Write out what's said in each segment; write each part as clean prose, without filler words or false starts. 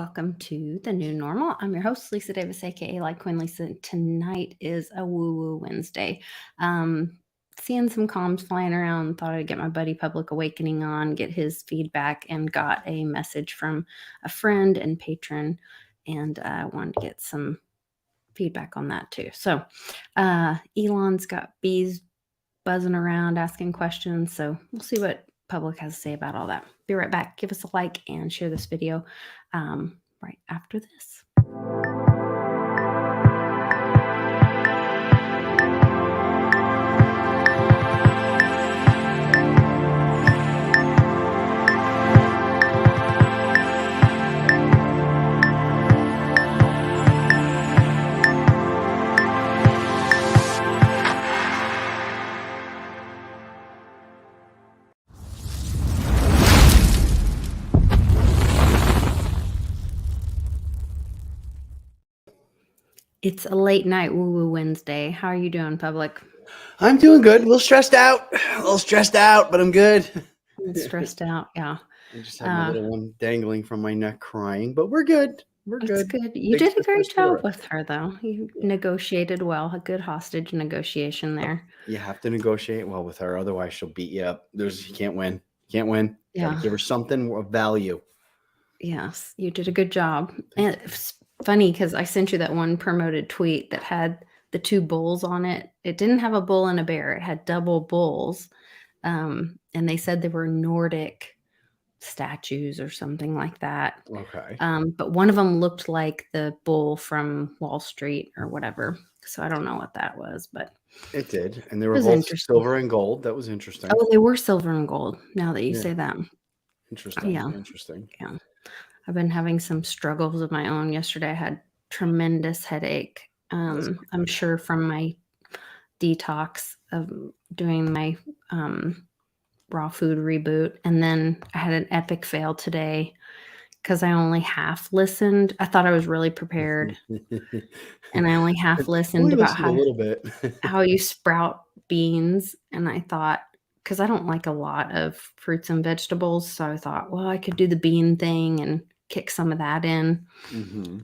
welcome to the new normal. I'm your host, Lisa Davis, aka Like Queen Lisa. Tonight is a woo woo Wednesday. Um, Seeing some comms flying around, thought I'd get my buddy Public Awakening on, get his feedback, and got a message from a friend and patron, and I wanted to get some feedback on that too. So, Elon's got bees buzzing around asking questions, so we'll see what Public has to say about all that. Be right back. Give us a like and share this video right after this. It's a late night woo woo Wednesday. How are you doing, Public? I'm doing good. A little stressed out, but I'm good. Stressed out, yeah. I just have my little one dangling from my neck crying, but we're good. We're That's good. You did a great job with her, though. You negotiated well. A good hostage negotiation there. You have to negotiate well with her, otherwise she'll beat you up. You can't win. You can't win. Yeah. Gotta give her something of value. Yes, you did a good job. And it's funny because I sent you that one promoted tweet that had the two bulls on it. It didn't have a bull and a bear. It had double bulls. And they said they were Nordic statues or something like that. Okay. But one of them looked like the bull from Wall Street or whatever. So I don't know what that was, but it did. And they were both silver and gold. That was interesting. Oh, they were silver and gold. Now that you say that. Interesting. Yeah. Interesting. Yeah. I've been having some struggles of my own. Yesterday I had tremendous headache. I'm sure from my detox of doing my raw food reboot. And then I had an epic fail today because I only half listened. I thought I was really prepared. And I only half listened about how you sprout beans. And I thought, because I don't like a lot of fruits and vegetables. So I thought, well, I could do the bean thing and kick some of that in. Mm-hmm.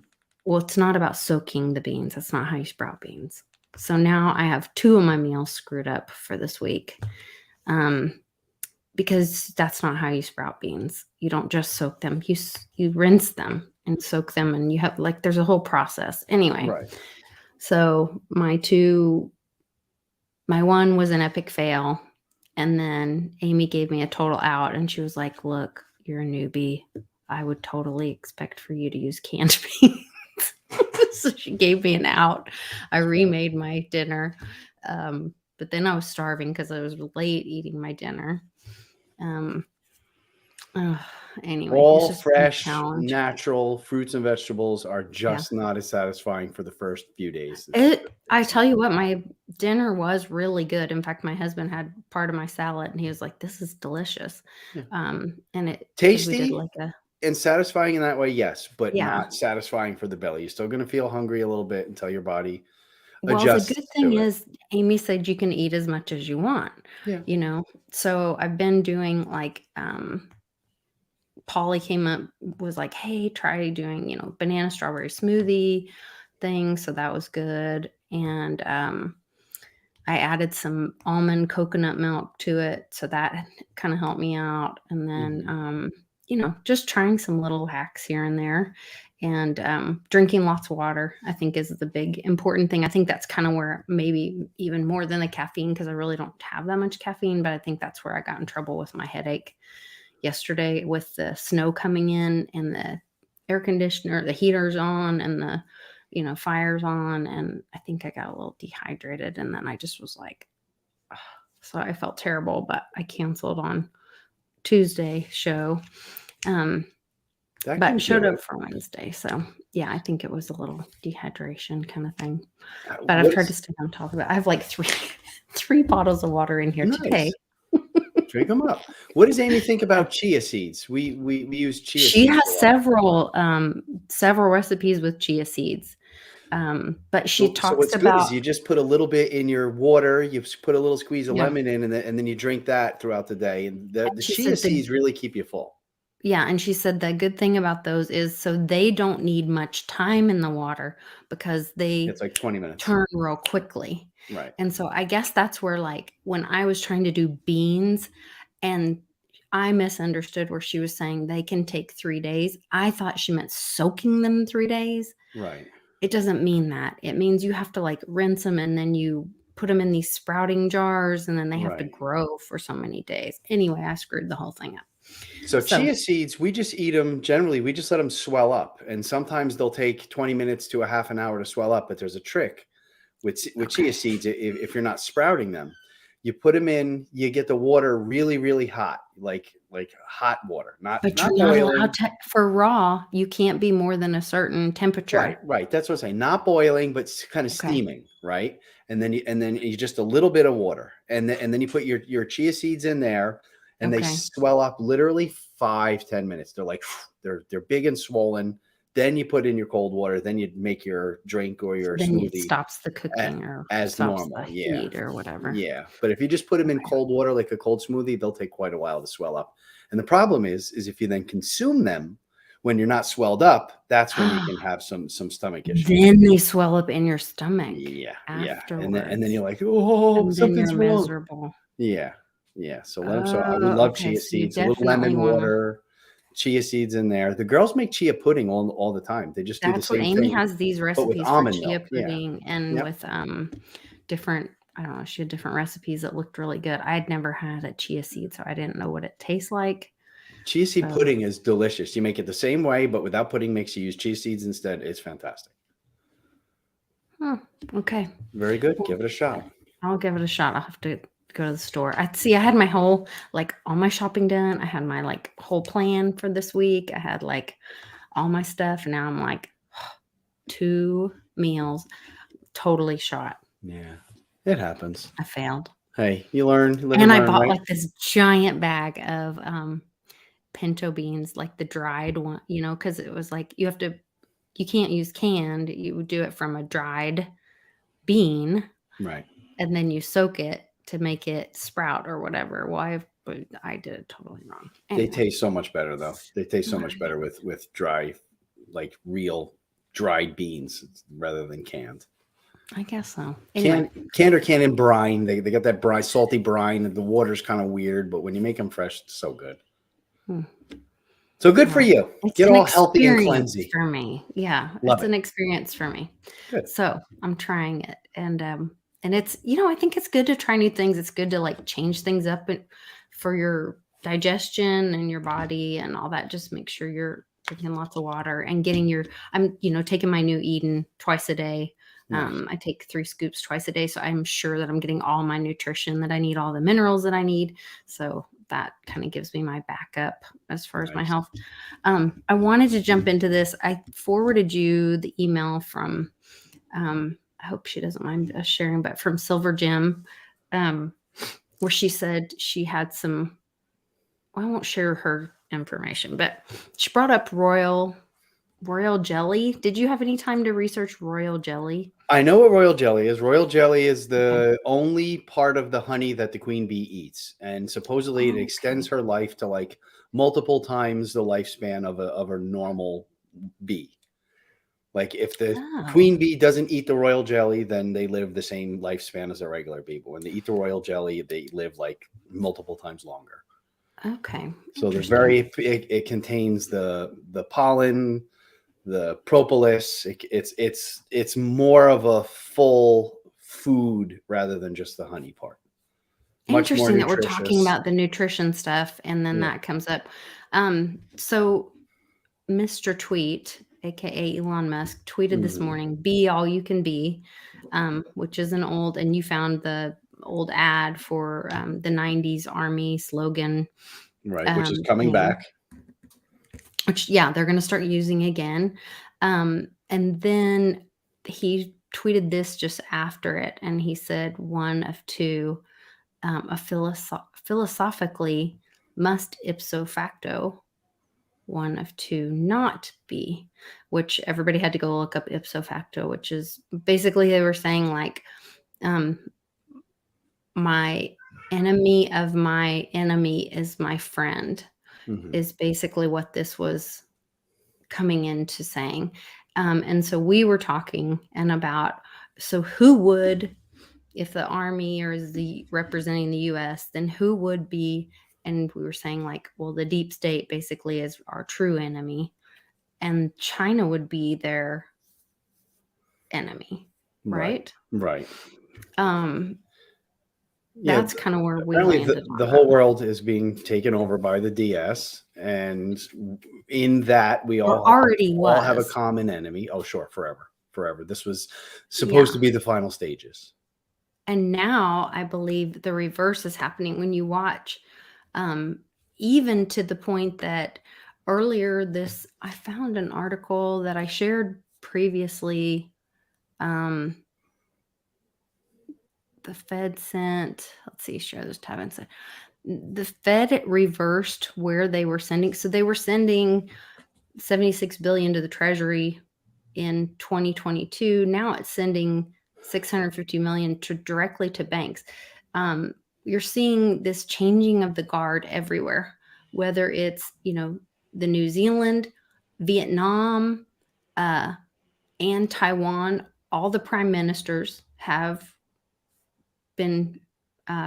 Well, it's not about soaking the beans. That's not how you sprout beans. So now I have 2 of my meals screwed up for this week. Because that's not how you sprout beans. You don't just soak them. You rinse them and soak them, and you have there's a whole process. Anyway, right. So my one was an epic fail, and then Amy gave me a total out, and she was like, "Look, you're a newbie. I would totally expect for you to use canned beans." So she gave me an out. I remade my dinner, but then I was starving because I was late eating my dinner. Anyway, all fresh, natural fruits and vegetables are just not as satisfying for the first few days. I tell you what, my dinner was really good. In fact, my husband had part of my salad, and he was like, "This is delicious." Yeah. And it tasty and satisfying in that way, yes, but not satisfying for the belly. You're still going to feel hungry a little bit until your body. Well, the good thing is Amy said you can eat as much as you want, so I've been doing Polly came up, was like, "Hey, try doing, banana strawberry smoothie thing." So that was good. And, I added some almond coconut milk to it. So that kind of helped me out. And then, just trying some little hacks here and there. And drinking lots of water, I think, is the big important thing. I think that's kind of where maybe even more than the caffeine, because I really don't have that much caffeine, but I think that's where I got in trouble with my headache yesterday with the snow coming in and the air conditioner, the heaters on, and the, fires on. And I think I got a little dehydrated, and then I just was like, ugh. So I felt terrible, but I canceled on Tuesday show. But showed up for Wednesday. So yeah, I think it was a little dehydration kind of thing. But I've tried to stay on top of it. I have like three bottles of water in here today. Drink them up. What does Amy think about chia seeds? We use chia seeds. She has several recipes with chia seeds. But she talks what's about good is you just put a little bit in your water, you put a little squeeze of lemon in, and then you drink that throughout the day. And the chia seeds really keep you full. Yeah, and she said the good thing about those is so they don't need much time in the water because they It's like 20 minutes. turn real quickly. Right. And so I guess that's where, like, when I was trying to do beans and I misunderstood where she was saying they can take 3 days. I thought she meant soaking them 3 days. Right. It doesn't mean that. It means you have to, like, rinse them and then you put them in these sprouting jars, and then they have to Right. grow for so many days. Anyway, I screwed the whole thing up. So So chia seeds, we just eat them. Generally, we just let them swell up, and sometimes they'll take 20 minutes to a half an hour to swell up. But there's a trick with chia okay. seeds. If you're not sprouting them, you put them in. You get the water really, really hot, like hot water, not But not you're not allowed boiling. to for raw, you can't be more than a certain temperature. Right, right. That's what I'm saying. Not boiling, but kind of Okay. steaming, right? And then you just a little bit of water, and then you put your chia seeds in there, and they Okay. swell up literally 5-10 minutes. They're like they're big and swollen. Then you put in your cold water. Then you make your drink or So your then it smoothie stops the cooking or as stops the normal. Yeah, heat or whatever. yeah. But if you just put them in Okay. cold water like a cold smoothie, they'll take quite a while to swell up. And the problem is if you then consume them when you're not swelled up, that's when you can have some stomach issues. Then they swell up in your stomach Yeah, yeah. And then afterwards, you're like, oh, and then you're something's wrong. miserable. Yeah, yeah. So let them. So we Oh, love okay, chia so you seeds, a little definitely lemon wanna water, chia seeds in there. The girls make chia pudding all the time. They just do the that's what same Amy thing, has these but with recipes for almond chia milk. Yeah. pudding and Yep. with, different I don't know, she had different recipes that looked really good. I'd never had a chia seed, so I didn't know what it tastes like. Chia seed So, pudding is delicious. You make it the same way, but without pudding mix, you use chia seeds instead. It's fantastic. huh, okay. Very good. Well, Give it a shot. I'll give it a shot. I'll have to go to the store. I see I had my whole like all my shopping done. I had my like whole plan for this week. I had like all my stuff. And now I'm like 2 meals totally shot. Yeah, it happens. I failed. Hey, you learn, you live and And I learn, bought right? like this giant bag of pinto beans, like the dried one, because it was like you can't use canned. You would do it from a dried bean Right. and then you soak it to make it sprout or whatever. Well, but I did it totally wrong. They Anyway, taste so much better though. They taste so much alright. better with dry, like real dried beans rather than canned. I guess so. Anyway, Canned or canned in brine. They got that brine, salty brine, and the water's kind of weird, but when you make them fresh, it's so good. hmm, So good for well, you. it's Get an all healthy and experience cleansy. for me. Yeah, Love it's it. an experience for me. Good. So I'm trying it, and it's I think it's good to try new things. It's good to like change things up for your digestion and your body and all that. Just make sure you're drinking lots of water and getting your. I'm taking my new Eden twice a day. Nice. I take 3 scoops twice a day, so I'm sure that I'm getting all my nutrition that I need, all the minerals that I need. So that kind of gives me my backup as far as my Nice. health. I wanted to jump into this. I forwarded you the email from. I hope she doesn't mind us sharing, but from Silver Gem, um, where she said she had some. Well, I won't share her information, but she brought up royal jelly. Did you have any time to research royal jelly? I know what royal jelly is. Royal jelly is Okay. the only part of the honey that the queen bee eats, and supposedly it Oh, extends okay. her life to like multiple times the lifespan of a normal bee. Like if the Oh, queen bee doesn't eat the royal jelly, then they live the same lifespan as a regular bee. But when they eat the royal jelly, they live like multiple times longer. okay. So Interesting. it contains the pollen, the propolis. It's more of a full food rather than just the honey part. Much more Interesting that we're talking nutritious. about the nutrition stuff and then Yeah. that comes up. So Mr. Tweet, aka Elon Musk, tweeted this Mhm. morning, "Be all you can be," which is an old, and you found the old ad for the '90s Army slogan Right, which is coming thing, back. which yeah, they're going to start using again. And then he tweeted this just after it, and he said, "One of two, a philosophically must ipso facto." One of two not be, which everybody had to go look up ipso facto, which is basically they were saying like, um, my enemy of my enemy is my friend. Mhm. is basically what this was coming into saying. And so we were talking and about, so who would, if the army or is the representing the US, then who would be, and we were saying like, well, the deep state basically is our true enemy, and China would be their enemy, Right. right? Right. Um, Yeah. that's kind of where we Apparently, landed the on whole that. world is being taken over by the DS, and in that, we Or all already have a was. common enemy. Oh, sure, forever, forever. This was Yeah. supposed to be the final stages. And now I believe the reverse is happening when you watch, um, even to the point that earlier this, I found an article that I shared previously. Um, the Fed sent, let's see, share this tab and say the Fed reversed where they were sending. So they were sending 76 billion to the Treasury in 2022. Now it's sending 650 million to directly to banks. Um, you're seeing this changing of the guard everywhere, whether it's, the New Zealand, Vietnam, uh, and Taiwan. All the prime ministers have been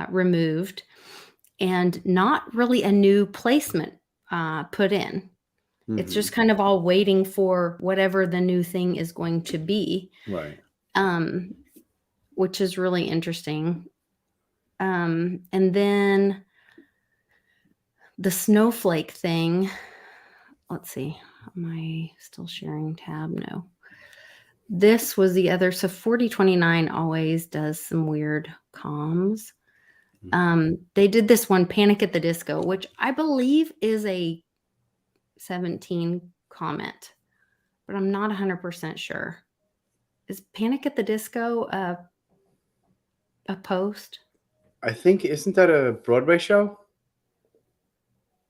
removed, and not really a new placement put in. It's Mhm. just kind of all waiting for whatever the new thing is going to be, Right. um, which is really interesting. And then the snowflake thing. Let's see. Am I still sharing tab? No. This was the other. So 4029 always does some weird comms. They did this one, Panic at the Disco, which I believe is a 17 comment, but I'm not 100% sure. Is Panic at the Disco a post? I think, isn't that a Broadway show?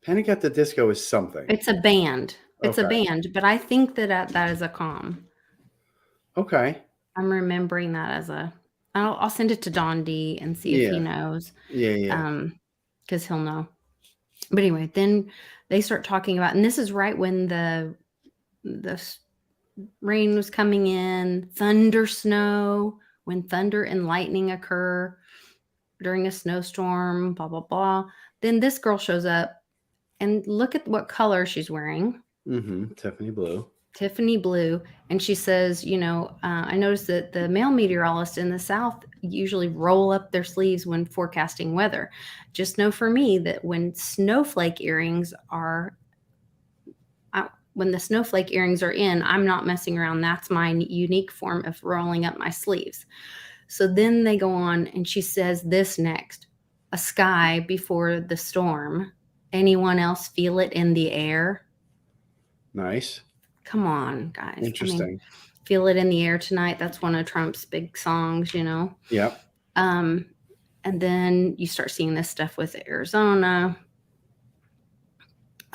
Panic at the Disco is something. It's a band. It's a Okay. band, but I think that is a com. Okay. I'm remembering that as a. I'll send it to Don D and see if he Yeah. knows, Yeah. because he'll know. But anyway, then they start talking about, and this is right when the rain was coming in, thunder, snow, when thunder and lightning occur during a snowstorm, blah, blah, blah. Then this girl shows up, and look at what color she's wearing. Tiffany Blue. Tiffany blue. And she says, I noticed that the male meteorologists in the South usually roll up their sleeves when forecasting weather. Just know for me that when the snowflake earrings are in, I'm not messing around. That's my unique form of rolling up my sleeves. So then they go on, and she says this next: a sky before the storm. Anyone else feel it in the air? Nice. Come on, guys. Interesting. Feel it in the air tonight. That's one of Trump's big songs, Yep. And then you start seeing this stuff with Arizona.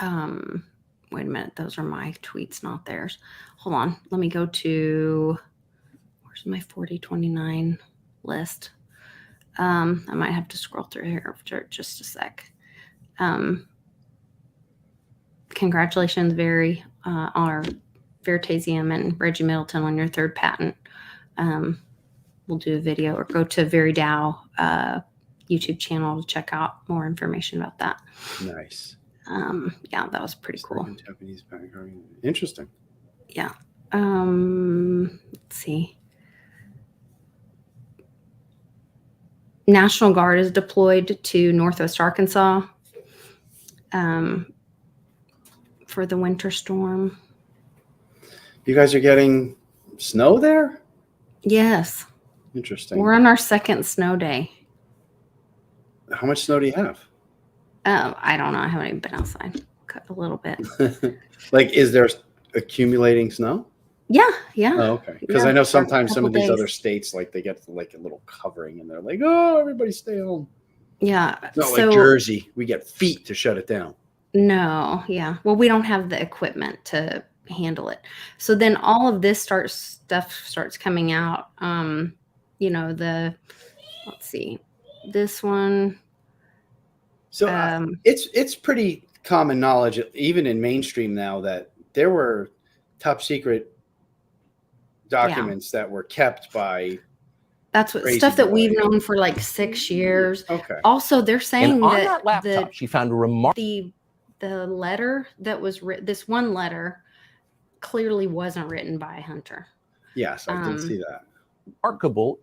Wait a minute. Those are my tweets, not theirs. Hold on. Let me go to, where's my 4029 list? I might have to scroll through here for just a sec. Congratulations, Veritasium and Reggie Middleton, on your third patent. We'll do a video, or go to VeriDAO YouTube channel to check out more information about that. Nice. Yeah, that was pretty cool. Japanese background. Interesting. Yeah. Let's see. National Guard is deployed to Northwest Arkansas for the winter storm. You guys are getting snow there? Yes. Interesting. We're on our second snow day. How much snow do you have? I don't know. I haven't even been outside. A little bit. Like, is there accumulating snow? Yeah. Oh, okay. Because Yeah, I know for a sometimes some couple of these other days. states, like, they get like a little covering, and they're like, "Oh, everybody stay home." Yeah. It's not like So Jersey. We get feet to shut it down. no. Yeah. Well, we don't have the equipment to handle it. So then all of this stuff starts coming out. Let's see, this one. So it's pretty common knowledge, even in mainstream now, that there were top secret documents that were kept by That's what Crazy stuff that we've Boy. known for like 6 years. Okay. Also, they're saying And on that that laptop, she found a remarkable the letter that was written, this one letter clearly wasn't written by Hunter. Yes, I did see that.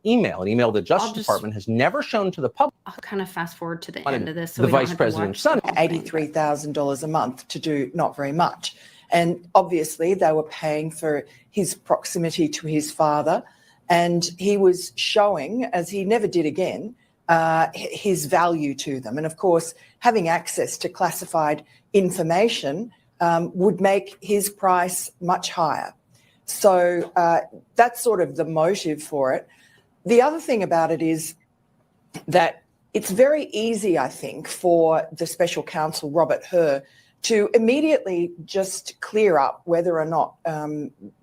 email, an email the Justice I'll just- Department has never shown to the public. I'll kind of fast forward to the On end of this. So the we don't Vice have to President's watch son. the whole thing, but- $83,000 a month to do not very much. And obviously, they were paying for his proximity to his father. And he was showing, as he never did again, his value to them. And of course, having access to classified information would make his price much higher. So that's sort of the motive for it. The other thing about it is that it's very easy, I think, for the special counsel, Robert Hur, to immediately just clear up whether or not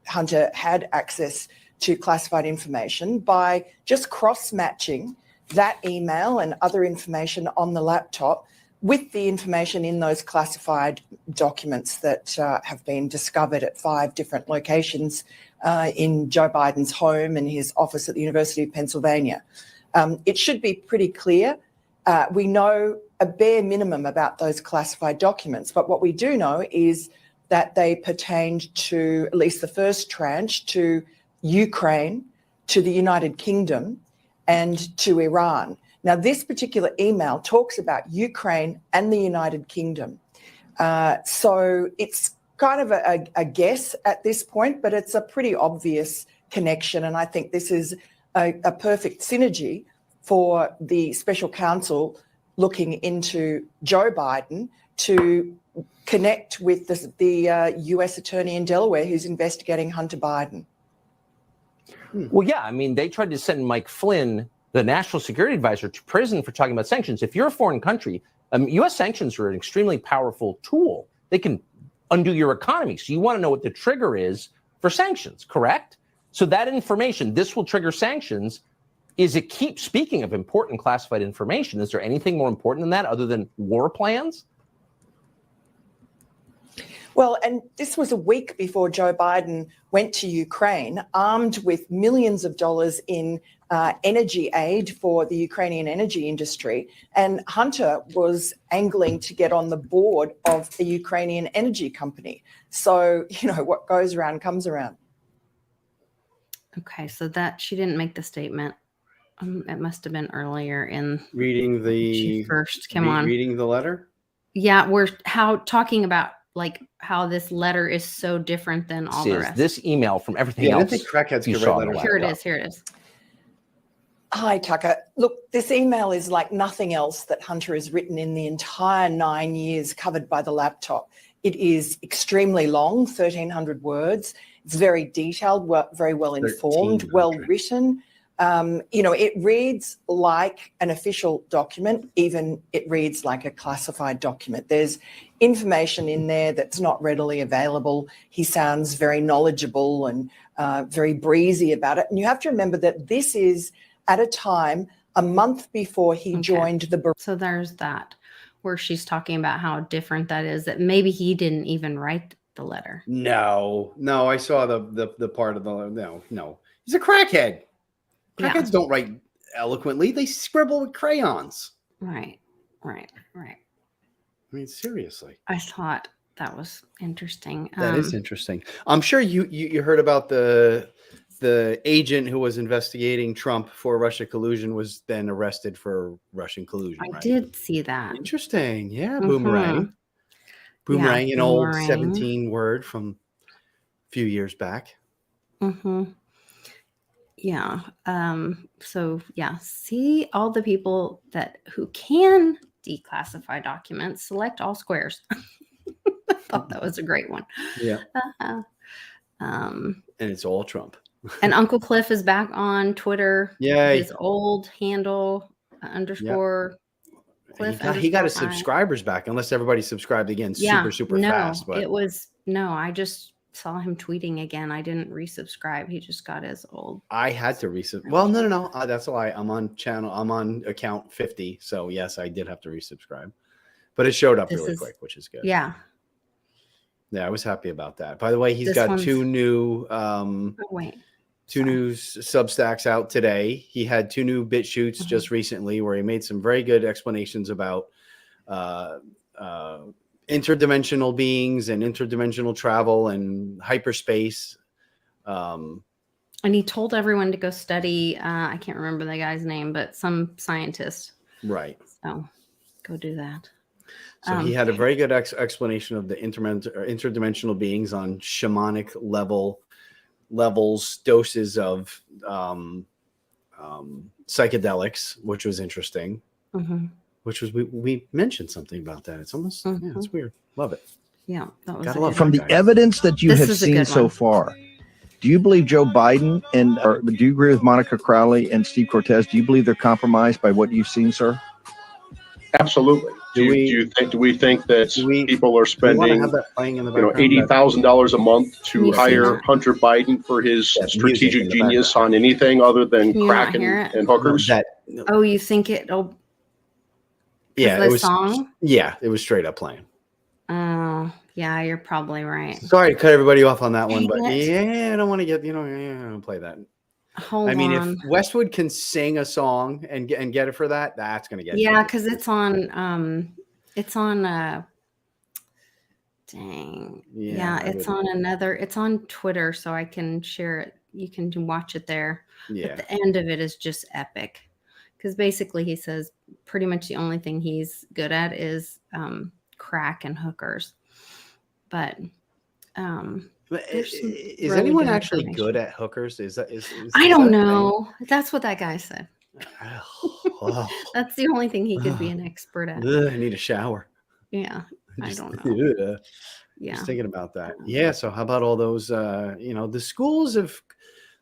Hunter had access to classified information by just cross-matching that email and other information on the laptop with the information in those classified documents that have been discovered at 5 different locations in Joe Biden's home and his office at the University of Pennsylvania. It should be pretty clear. We know a bare minimum about those classified documents, but what we do know is that they pertained to, at least the first tranche, to Ukraine, to the United Kingdom, and to Iran. Now, this particular email talks about Ukraine and the United Kingdom. So it's kind of a guess at this point, but it's a pretty obvious connection. And I think this is a perfect synergy for the special counsel looking into Joe Biden to connect with the US attorney in Delaware who's investigating Hunter Biden. Well, yeah, I mean, they tried to send Mike Flynn, the national security advisor, to prison for talking about sanctions. If you're a foreign country, U.S. sanctions are an extremely powerful tool. They can undo your economy. So you want to know what the trigger is for sanctions, correct? So that information, this will trigger sanctions. Is it keep speaking of important classified information? Is there anything more important than that other than war plans? Well, and this was a week before Joe Biden went to Ukraine, armed with millions of dollars in energy aid for the Ukrainian energy industry. And Hunter was angling to get on the board of a Ukrainian energy company. So, you know, what goes around comes around. Okay, so that she didn't make the statement. It must have been earlier in Reading she the first came on. reading the letter. Yeah, we're talking about like how this letter is so different than all the Is rest. this email from everything Yeah, I else think crackheads you can saw write on the letters. Here it laptop? is. Here it is. Hi, Tucker. Look, this email is like nothing else that Hunter has written in the entire 9 years covered by the laptop. It is extremely long, 1,300 words. It's very detailed, very well informed, 1300. well written. You know, it reads like an official document, even it reads like a classified document. There's information in there that's not readily available. He sounds very knowledgeable and very breezy about it. And you have to remember that this is at a time a month before he joined the So there's that, where she's talking about how different that is, that maybe he didn't even write the letter. No, I saw the part of the no. He's a crackhead. Yeah. Crackheads don't write eloquently; they scribble with crayons. Right. I mean, seriously, I thought that was interesting. that is interesting. I'm sure you heard about the agent who was investigating Trump for Russia collusion was then arrested for Russian collusion. I right? did see that. Interesting. Yeah, Mhm. boomerang. Boomerang, Yeah, an old boomerang. 17 word from a few years back. Mm-hmm. Yeah. So yeah, see all the people who can declassify documents, select all squares. I thought that was a great one. Yeah. Um, And it's all Trump. and Uncle Cliff is back on Twitter. Yay. His old handle underscore Cliff. He got his underscore I. subscribers back, unless everybody subscribed again super no, fast. But I just saw him tweeting again. I didn't resubscribe. He just got his old. I had to resubscribe. Well, no. That's a lie. I'm on account 50. So yes, I did have to resubscribe. but it showed up This really is- quick, which is good. Yeah. Yeah, I was happy about that. By the way, he's This got one's- two new Oh, wait. Substacks out today. He had 2 new bit shoots Mm-hmm. just recently where he made some very good explanations about interdimensional beings and interdimensional travel and hyperspace. And he told everyone to go study. I can't remember the guy's name, but some scientist. Right. So go do that. So he had a very good explanation of the interdimensional beings on shamanic levels, doses of psychedelics, which was interesting. Mhm. Which was we mentioned something about that. It's almost yeah, it's weird. Love it. Yeah, that was Gotta a love good From one. the evidence that you This have is a seen good so one. far, do you believe Joe Biden or do you agree with Monica Crowley and Steve Cortez? Do you believe they're compromised by what you've seen, sir? Absolutely. Do we think that people are Do we want to spending have that playing in the background? $80,000 a month Can to you see hire that? Hunter Biden for his Yes, music in strategic the genius background. on anything other than Can you crack not hear it? and hookers? Oh, you think it'll? Yeah, the it was. song? Yeah, it was straight up playing. Oh, yeah, you're probably right. Sorry to cut everybody off on that one, Dang but it. yeah, I don't want to get I don't play that. Hold I mean, on. if Westwood can sing a song and get it for that, that's gonna get. Yeah, it. because it's on. It's on. Dang. Yeah, I it's would- on another. It's on Twitter, so I can share it. You can watch it there. Yeah, But the end of it is just epic, because basically he says pretty much the only thing he's good at is crack and hookers. But But there's some is really anyone good actually information. good at hookers? Is I that don't a thing? know. That's what that guy said. Oh, That's the only thing he could be an expert at. ugh, I need a shower. Yeah, I Just- don't know. ugh. Yeah. Just thinking about that. Yeah. So how about all those? The schools have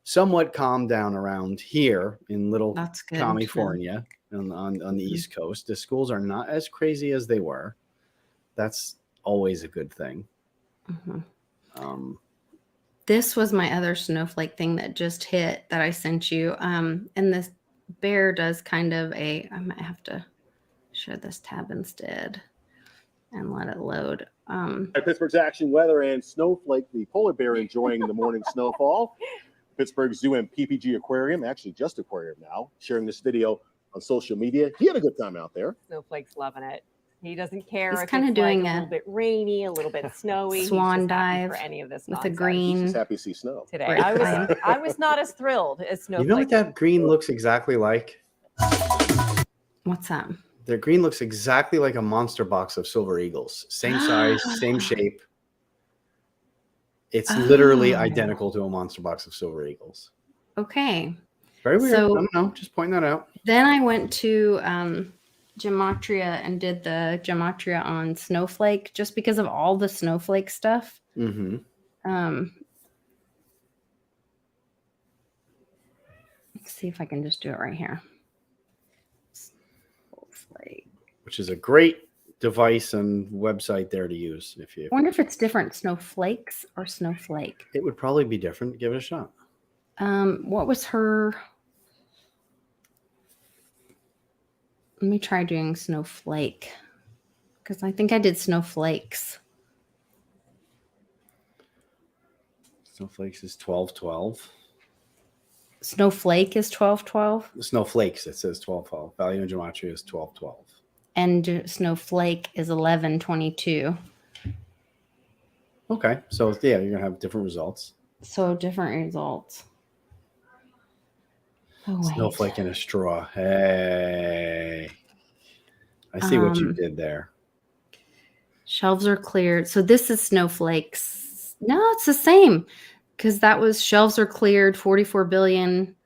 somewhat calmed down around here in little That's good. California on the East Coast. The schools are not as crazy as they were. That's always a good thing. Mhm. This This was my other snowflake thing that just hit that I sent you. And this bear does kind of I might have to share this tab instead and let it load. Pittsburgh's action weather and Snowflake, the polar bear enjoying the morning snowfall. Pittsburgh Zoo and PPG Aquarium, actually just aquarium now, sharing this video on social media. He had a good time out there. Snowflake's loving it. He doesn't care He's if kinda it's doing like a a little bit rainy, a little bit snowy. He's swan just happy for dive any of this with a nonsense green. He's happy to see snow. today. Right. I was not as thrilled as Snowflake. you know what that green looks exactly like? What's that? The green looks exactly like a monster box of silver eagles. Same size, same shape. It's literally Oh. identical to a monster box of silver eagles. Okay. Very weird. So- I don't know. Just pointing that out. Then I went to Gematria and did the Gematria on Snowflake just because of all the Snowflake stuff. Mm-hmm. Let's see if I can just do it right here. Snowflake. Which is a great device and website there to use. If you, I wonder if it's different snowflakes or snowflake. it would probably be different. Give it a shot. What was her? Let me try doing snowflake because I think I did snowflakes. Snowflakes is 1212. Snowflake is 1212 Snowflakes, it says 1212. Value in gematria is 1212. and snowflake is 1122. Okay, so yeah, you're gonna have different results. So different results. Oh, wait. Snowflake in a straw. Hey, I see what you Um, did there. Shelves are cleared. So this is snowflakes. No, it's the same because that was shelves are cleared, 44 billion.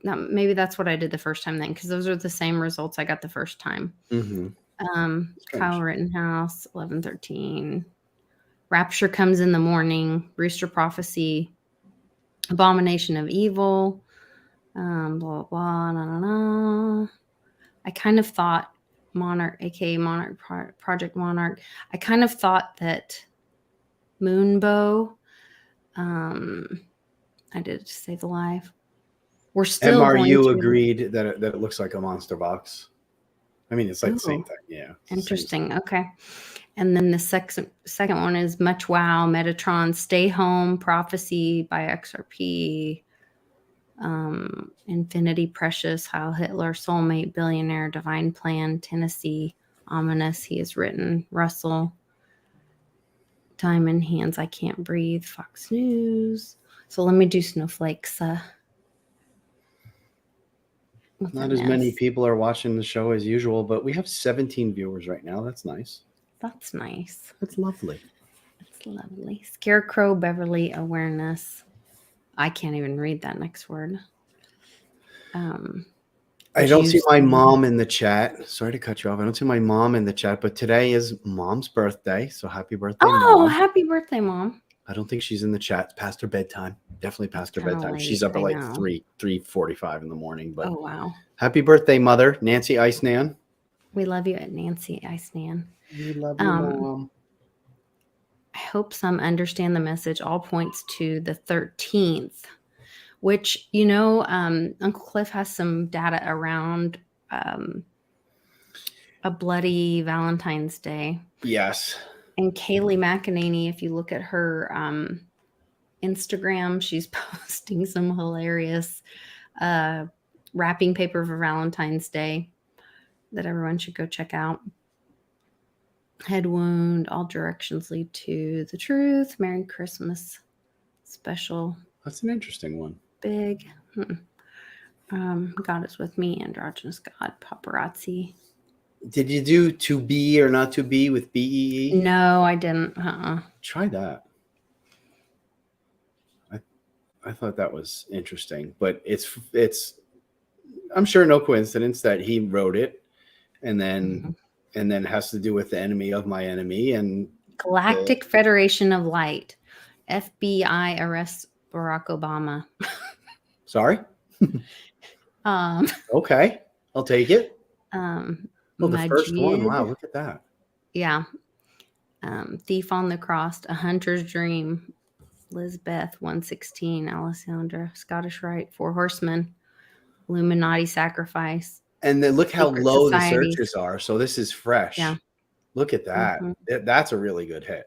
Maybe that's what I did the first time then because those are the same results I got the first time. Mm-hmm. Kyle Strange. Rittenhouse, 1113. Rapture comes in the morning. Rooster prophecy. Abomination of evil. Blah blah blah. Na, na, na. I kind of thought Monarch, aka Monarch Project Monarch. I kind of thought that Moonbow. I did Save Alive. We're still going MRU to- agreed that it looks like a monster box. I mean, it's like the same Ooh, thing. Yeah. it's the same Interesting. Okay. And then the second one is Much Wow, Metatron, Stay Home, Prophecy by XRP, Infinity Precious, Heil Hitler, Soulmate, Billionaire, Divine Plan, Tennessee, Ominous, He Is Written, Russell, Diamond Hands, I Can't Breathe, Fox News. So let me do snowflakes. With Not an as many S. people are watching the show as usual, but we have 17 viewers right now. That's nice. That's nice. That's lovely. That's lovely. Scarecrow, Beverly, Awareness. I can't even read that next word. I don't see my Juicy. mom in the chat. Sorry to cut you off. I don't see my mom in the chat, but today is Mom's birthday. So happy birthday, Oh, Mom. happy birthday, Mom. I don't think she's in the chat. It's past her bedtime. Definitely past her Kinda bedtime. late, She's up I at like know. 3:45 in the morning. But Oh, wow. happy birthday, Mother. Nancy Icenan. We love you at Nancy Iceman. We love you, Um, Mom. I hope some understand the message. All points to the 13th, which, Uncle Cliff has some data around a bloody Valentine's Day. Yes. And Kaylee McEnany, if you look at her Instagram, she's posting some hilarious wrapping paper for Valentine's Day that everyone should go check out. Head wound, all directions lead to the truth. Merry Christmas special. That's an interesting one. Big. God is with me. Androgynous God. Paparazzi. Did you do to be or not to be with BEE? No, I didn't. Try that. I thought that was interesting, but it's I'm sure no coincidence that he wrote it and then has to do with the enemy of my enemy and Galactic Federation of Light. FBI arrests Barack Obama. Sorry. Okay, I'll take it. Well, the first one. Majid. Wow, look at that. Yeah. Thief on the Cross, A Hunter's Dream, Lizbeth 116, Alessandra, Scottish Rite, Four Horsemen, Illuminati Sacrifice. And then look how Secret low Societies. the searches are. So this is fresh. Yeah. Look at that. That's a really good hit.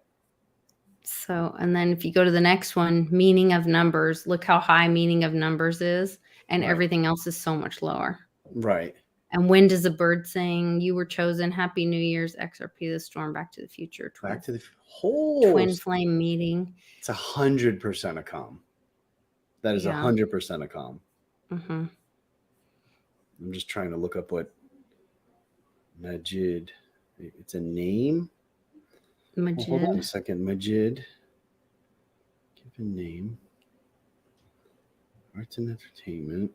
So, and then if you go to the next one, Meaning of Numbers, look how high Meaning of Numbers is, and Right. everything else is so much lower. Right. And When Does a Bird Sing? You Were Chosen, Happy New Year's, XRP, The Storm, Back to the Future, Back to the whole. Twin Flame Meeting. It's 100% a calm. That is Yeah. 100% a calm. Mm-hmm. I'm just trying to look up what Majid. It's a name. Well, hold on a Majid. second. Majid. Give a name. Arts and entertainment.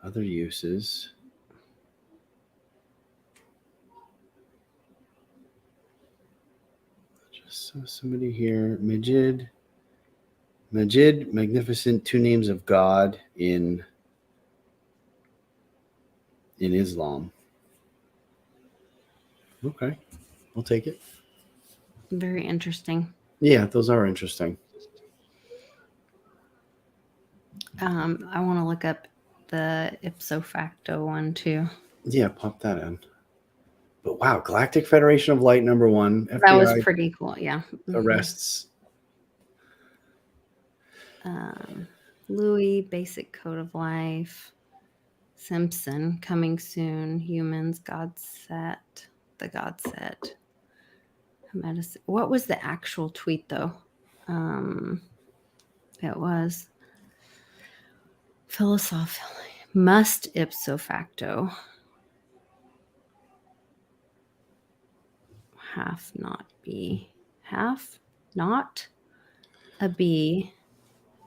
Other uses. Just saw somebody here. Majid. Majid, magnificent, two names of God in Islam. Okay, we'll take it. Very interesting. Yeah, those are interesting. I want to look up the ipso facto one too. Yeah, pop that in. But wow, Galactic Federation of Light #1. That was FBI pretty cool. Yeah. arrests. Louis, Basic Code of Life. Simpson, Coming Soon. Humans, God Set. The God Set. Medicine. What was the actual tweet though? It was philosophically must ipso facto half not be half not a B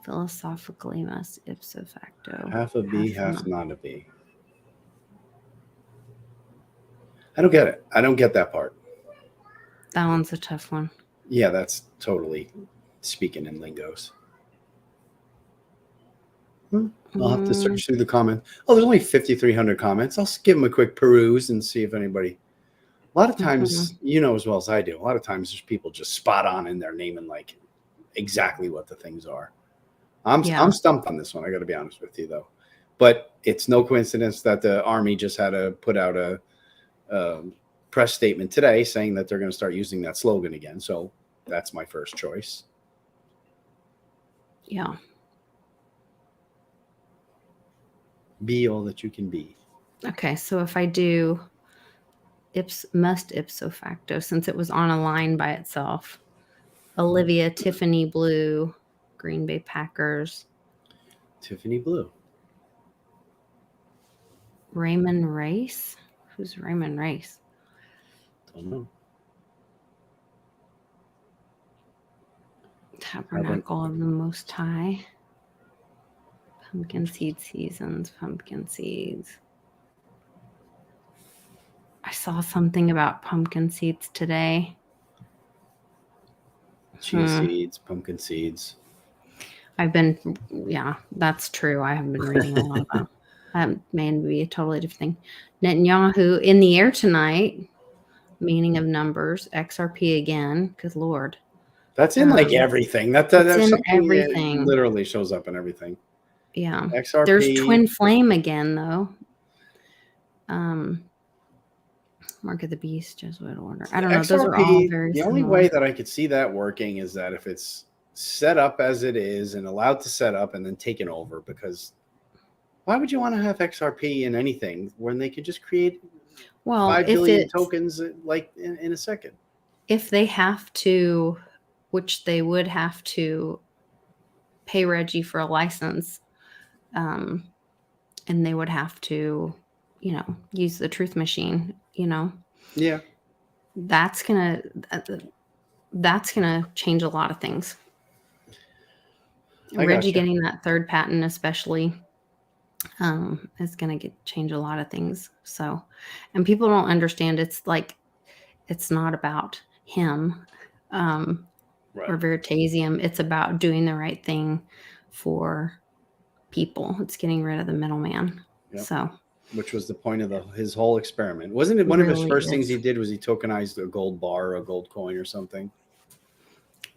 philosophically must ipso facto Half a B, half not. not a B. I don't get it. I don't get that part. That one's a tough one. Yeah, that's totally speaking in lingos. I'll have to search through the comments. Oh, there's only 5,300 comments. I'll give them a quick peruse and see if anybody. A lot of times, you know as well as I do, a lot of times there's people just spot on in their naming like exactly what the things are. I'm stumped on this one. I got to be honest with you though. But it's no coincidence that the Army just had to put out a press statement today saying that they're going to start using that slogan again. So that's my first choice. Yeah. Be all that you can be. Okay, so if I do must ipso facto, since it was on a line by itself, Olivia Tiffany Blue, Green Bay Packers, Tiffany Blue. Raymond Race. Who's Raymond Race? Don't know. Tabernacle of the Most High. Pumpkin seed seasons, pumpkin seeds. I saw something about pumpkin seeds today. Chia seeds, pumpkin seeds. Yeah, that's true. I have been reading a lot about that. May be a totally different thing. Netanyahu in the air tonight. Meaning of numbers. XRP again. Good Lord. That's in like everything. That's in something everything. That literally shows up in everything. Yeah. XRP. There's Twin Flame again, though. Mark of the Beast, Jesuit Order. I don't know. XRP, those are all very the similar. only way that I could see that working is that if it's set up as it is and allowed to set up and then taken over, because why would you want to have XRP in anything when they could just create 5 billion tokens like in a second? If they have to, which they would have to pay Reggie for a license, and they would have to, use the truth machine, Yeah. That's gonna change a lot of things. Reggie getting that third patent, especially, is gonna change a lot of things. So, and people don't understand. It's like, it's not about him, or Veritasium. It's about doing the right thing for people. It's getting rid of the middleman. Yep. So. Which was the point of his whole experiment. Wasn't it one of his first things he did was he tokenized a gold bar or a gold coin or something?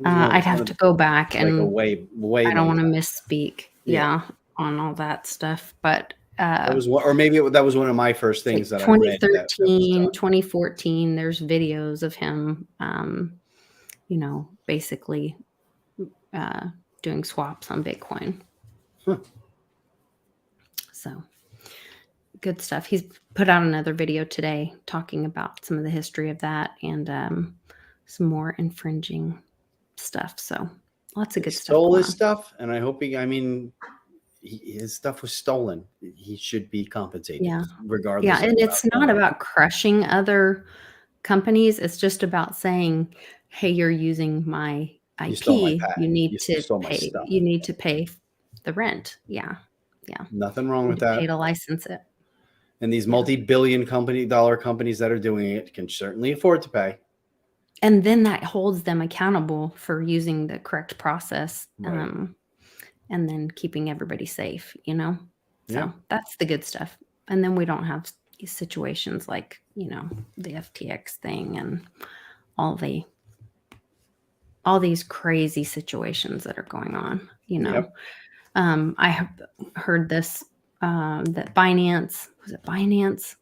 I'd have to go back and way I don't want to misspeak. Yeah, on all that stuff. But that was one, or maybe that was one of my first things that 2013, 2014, there's videos of him, basically doing swaps on Bitcoin. Huh. So good stuff. He's put out another video today talking about some of the history of that and some more infringing stuff. So lots of good stuff. Stole his stuff, and I hope his stuff was stolen. He should be compensated. Yeah. Regardless. Yeah, and it's not about crushing other companies. It's just about saying, "Hey, you're using my IP. You need to pay. You need to pay the rent." Yeah. Nothing wrong with that. Pay to license it. And these multi-billion dollar companies that are doing it can certainly afford to pay. And then that holds them accountable for using the correct process, and then keeping everybody safe, So that's the good stuff. And then we don't have situations like, the FTX thing and all these crazy situations that are going on, Yep. I have heard this, that Binance, was it Binance?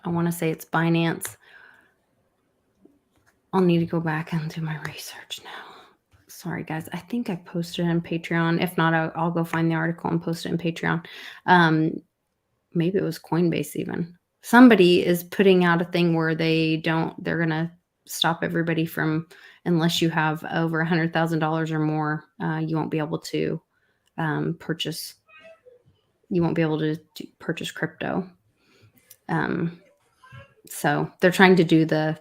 I want to say it's Binance. I'll need to go back and do my research now. Sorry, guys. I think I posted it on Patreon. If not, I'll go find the article and post it in Patreon. Maybe it was Coinbase even. Somebody is putting out a thing where they're going to stop everybody from, unless you have over $100,000 or more, you won't be able to purchase. You won't be able to purchase crypto. So they're trying to do the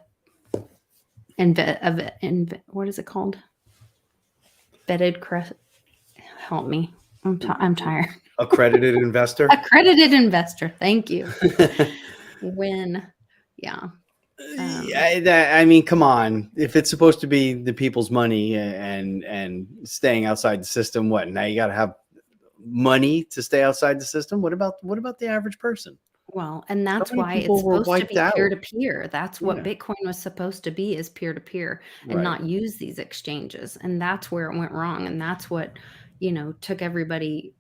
what is it called? Help me. I'm tired. Accredited investor. Accredited investor. Thank you. I mean, come on. If it's supposed to be the people's money and staying outside the system, what? Now you got to have money to stay outside the system. What about the average person? Well, and that's why it's supposed to be peer-to-peer. That's what Bitcoin was supposed to be, is peer-to-peer, and not use these exchanges. And that's where it went wrong. And that's what, took everybody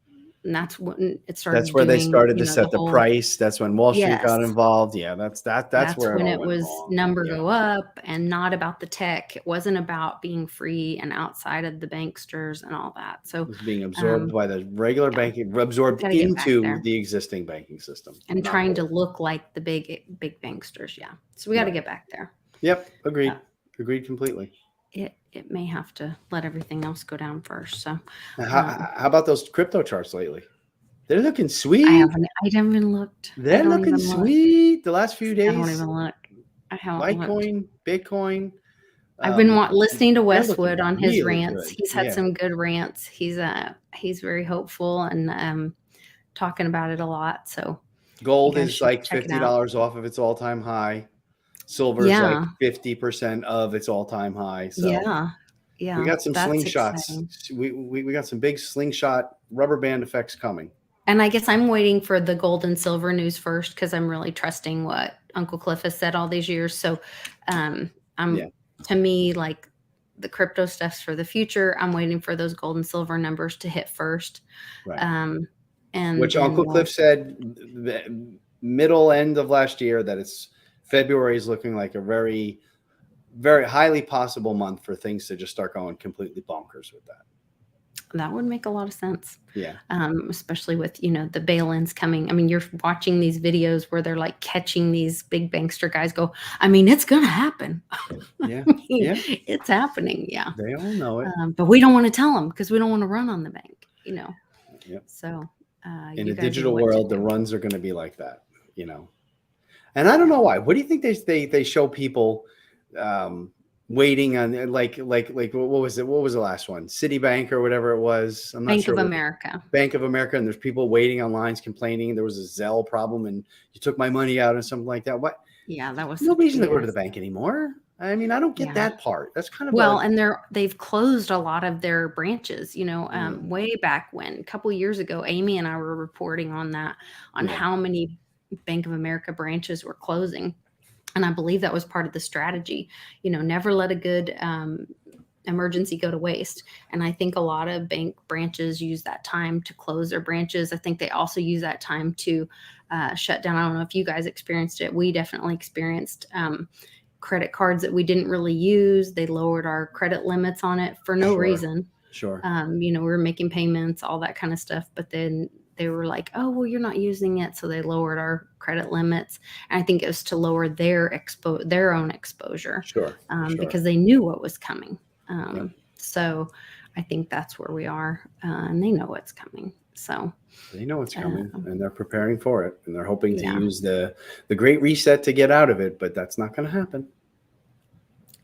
And that's when it started. That's where they doing, started you to know, set the whole- price. That's when Wall Street got Yes. involved. Yeah, that's where when all it went was wrong. number Yeah. go up and not about the tech. It wasn't about being free and outside of the banksters and all that. So It was being absorbed by the regular banking, absorbed Gotta get back into there. the existing banking system. and Not trying to whole. look like the big banksters. Yeah. So we got to Right. get back there. Yep, agreed. Yeah. Agreed completely. It may have to let everything else go down first. So Now, how about those crypto charts lately? They're looking sweet. I haven't even looked. I They're don't looking even look. sweet. The last few I don't days, even look. I haven't looked. Litecoin, Bitcoin. I've been listening to they're looking Westwood on his really rants. good. He's had Yeah. some good rants. He's very hopeful and talking about it a lot. So Gold you guys is should like check it $50 off of its all-time high. Silver is Yeah. like 50% of its all-time high. So yeah, we got some that's slingshots. exciting. We got some big slingshot rubber band effects coming. And I guess I'm waiting for the gold and silver news first because I'm really trusting what Uncle Cliff has said all these years. So to me, like the crypto stuff's for the future. I'm waiting for those gold and silver numbers to hit first. Right. And Which then Uncle we'll- Cliff said the middle end of last year that it's February is looking like a very, very highly possible month for things to just start going completely bonkers with that. that would make a lot of sense. Yeah. Especially with, the bail-ins coming. I mean, you're watching these videos where they're like catching these big bankster guys go, I mean, it's going to happen. Yeah. I mean, Yeah. It's happening. Yeah. They all know it. But we don't want to tell them because we don't want to run on the bank, Yep. So In you the guys know digital what to world, do. the runs are going to be like that, And I don't know why. What do you think they show people waiting on like what was it? What was the last one? Citibank or whatever it was. I'm not Bank sure. of America. Bank of America, and there's people waiting on lines complaining there was a Zelle problem and you took my money out and something like that. What? Yeah, that was No reason to go to the BS. bank anymore. I mean, I don't get Yeah. that part. That's kind of Well, and they've closed a lot of their branches, Mm. way back when, a couple years ago, Amy and I were reporting on that, on Yeah. how many Bank of America branches were closing. And I believe that was part of the strategy, never let a good emergency go to waste. And I think a lot of bank branches use that time to close their branches. I think they also use that time to shut down. I don't know if you guys experienced it. We definitely experienced credit cards that we didn't really use. They lowered our credit limits on it for no Sure. reason. sure. We were making payments, all that kind of stuff. But then they were like, oh, well, you're not using it. So they lowered our credit limits. And I think it was to lower their own exposure Sure. because they knew what was coming. Yeah. So I think that's where we are. And they know what's coming. So They know it's coming and they're preparing for it and they're hoping to Yeah. use the great reset to get out of it, but that's not going to happen.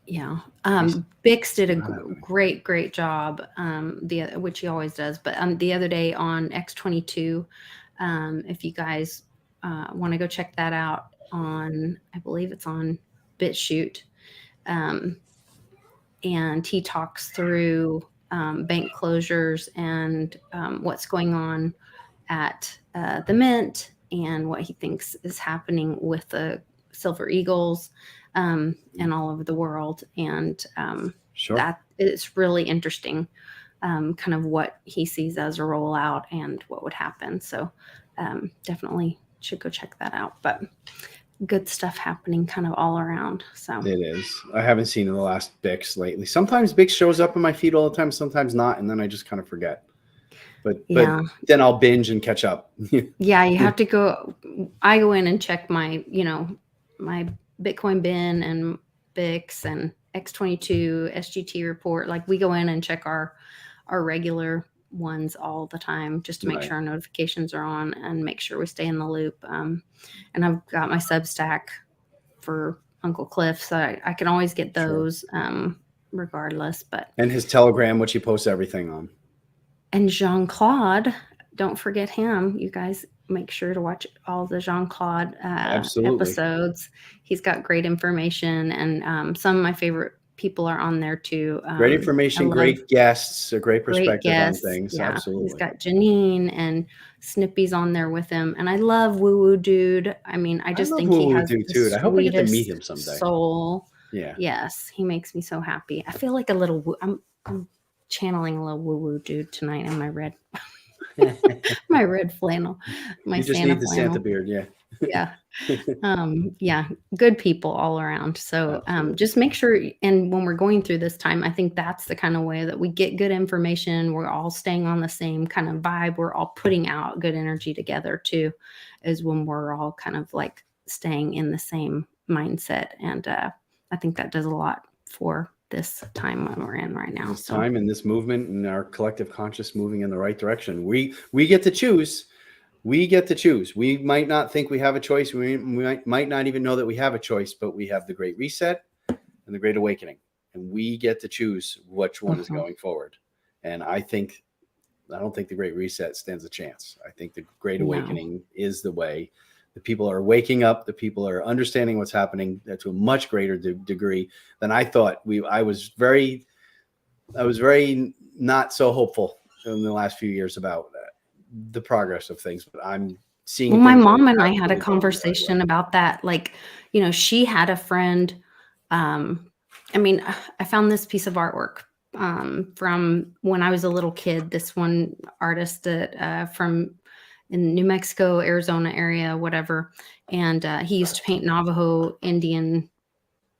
yeah, Bix did a Not happening. great job, which he always does. But the other day on X22, if you guys want to go check that out I believe it's on BitChute, and he talks through bank closures and what's going on at the Mint and what he thinks is happening with the Silver Eagles and all over the world. And Sure. that it's really interesting, kind of what he sees as a rollout and what would happen. So definitely should go check that out. But good stuff happening kind of all around. So It is. I haven't seen the last Bix lately. Sometimes Bix shows up in my feed all the time, sometimes not, and then I just kind of forget. But yeah. then I'll binge and catch up. Yeah, you have to go. I go in and check my, my Bitcoin bin and Bix and X22 SGT report. Like we go in and check our regular ones all the time just to make Right. sure our notifications are on and make sure we stay in the loop. And I've got my Substack for Uncle Cliff, so I can always get Sure. those regardless. But And his Telegram, which he posts everything on. and Jean-Claude, don't forget him. You guys make sure to watch all the Jean-Claude Absolutely. episodes. He's got great information, and some of my favorite people are on there too. Great information, I love great guests, a great perspective guests. on things. Yeah, Absolutely. he's got Janine and Snippy's on there with him, and I love Woo Woo Dude. I mean, I just love think he Woo Woo has Dude, the too. I hope I get to meet sweetest him someday. soul. Yeah. Yes, he makes me so happy. I feel like a little. I'm channeling a little Woo Woo Dude tonight in my red. My red flannel, my You just Santa need the flannel. Santa beard. Yeah. Yeah. Yeah, good people all around. So Absolutely. just make sure, and when we're going through this time, I think that's the kind of way that we get good information. We're all staying on the same kind of vibe. We're all putting out good energy together too, is when we're all kind of like staying in the same mindset. And I think that does a lot for this time when we're in right now. This So time and this movement and our collective conscious moving in the right direction. We get to choose. We get to choose. We might not think we have a choice. We might not even know that we have a choice, but we have the Great Reset and the Great Awakening, and we get to choose which one is going forward. And I don't think the Great Reset stands a chance. I think the Great Awakening is the way. The people are waking up. The people are understanding what's happening to a much greater degree than I thought. I was very not so hopeful in the last few years about the progress of things, but I'm seeing. Well, my things mom that and are I had a absolutely going the right conversation way. about that. Like, you know, she had a friend. I mean, I found this piece of artwork from when I was a little kid. This one artist that from in New Mexico, Arizona area, whatever, and he used to paint Navajo Indian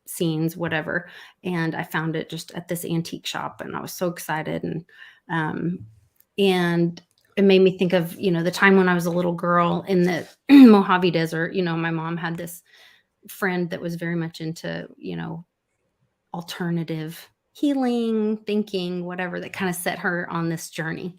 scenes, whatever. And I found it just at this antique shop, and I was so excited. And it made me think of, you know, the time when I was a little girl in the Mojave Desert. You know, my mom had this friend that was very much into, you know, alternative healing, thinking, whatever, that kind of set her on this journey.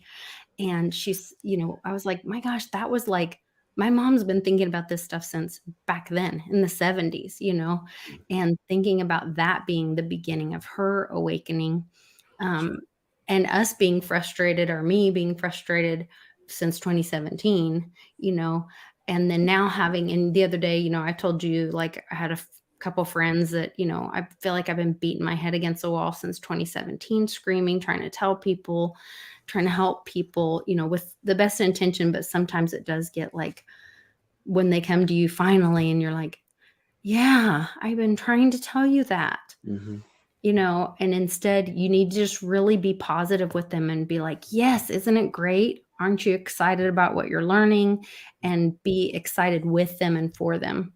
And she's, you know, I was like, my gosh, that was like, my mom's been thinking about this stuff since back then in the 70s, you know, and thinking about that being the beginning of her awakening. Um, and us being frustrated, or me being frustrated since 2017, you know, and then now having, and the other day, you know, I told you, like, I had a couple friends that, you know, I feel like I've been beating my head against the wall since 2017, screaming, trying to tell people, trying to help people, you know, with the best intention. But sometimes it does get like, when they come to you finally and you're like, yeah, I've been trying to tell you that. Mm-hmm. You know, and instead you need to just really be positive with them and be like, yes, isn't it great? Aren't you excited about what you're learning? And be excited with them and for them.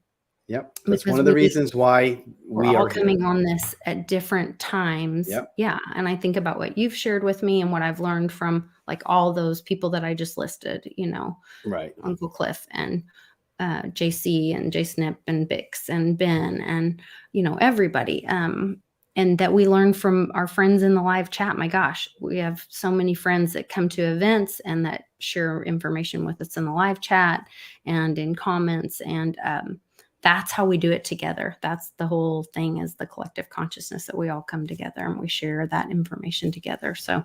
Yep. That's Because one of the reasons why we're we all are coming here. on this at different times. Yep. Yeah. And I think about what you've shared with me and what I've learned from like all those people that I just listed, you know, Right. Uncle Cliff and JC and J Snip and Bix and Ben and, you know, everybody. And that we learn from our friends in the live chat. My gosh, we have so many friends that come to events and that share information with us in the live chat and in comments. And that's how we do it together. That's the whole thing, is the collective consciousness, that we all come together and we share that information together. So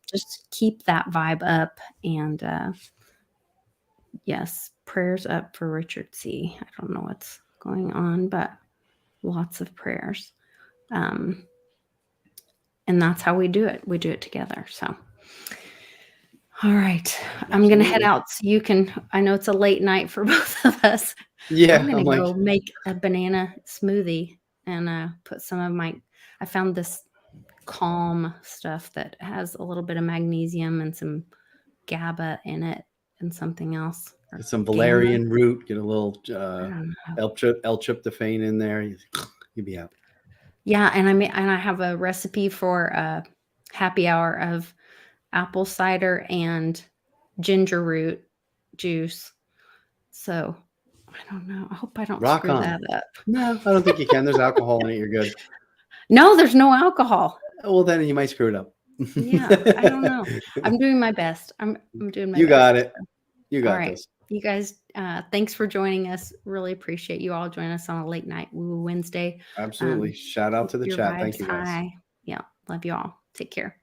just keep that vibe up. And yes, prayers up for Richard C. I don't know what's going on, but lots of prayers. And that's how we do it. We do it together. So, all right, I'm going to head out so you can, I know it's a late night for both of us. Yeah. I'm going to go make a banana smoothie and put some of I found this calm stuff that has a little bit of magnesium and some GABA in it and something else. Get some valerian root, get a little L-tryptophan in there. You'll be happy. Yeah, and I have a recipe for a happy hour of apple cider and ginger root juice. So I don't know. I hope I don't screw that up. No, I don't think you can. There's alcohol in it. You're good. No, there's no alcohol. Well, then you might screw it up. Yeah, I don't know. I'm doing my best. I'm doing my best. You got it. You got this. You guys, thanks for joining us. Really appreciate you all joining us on a late night Woo Wednesday. Absolutely. Shout out to the chat. Thank you, guys. High. Yeah. Love you all. Take care.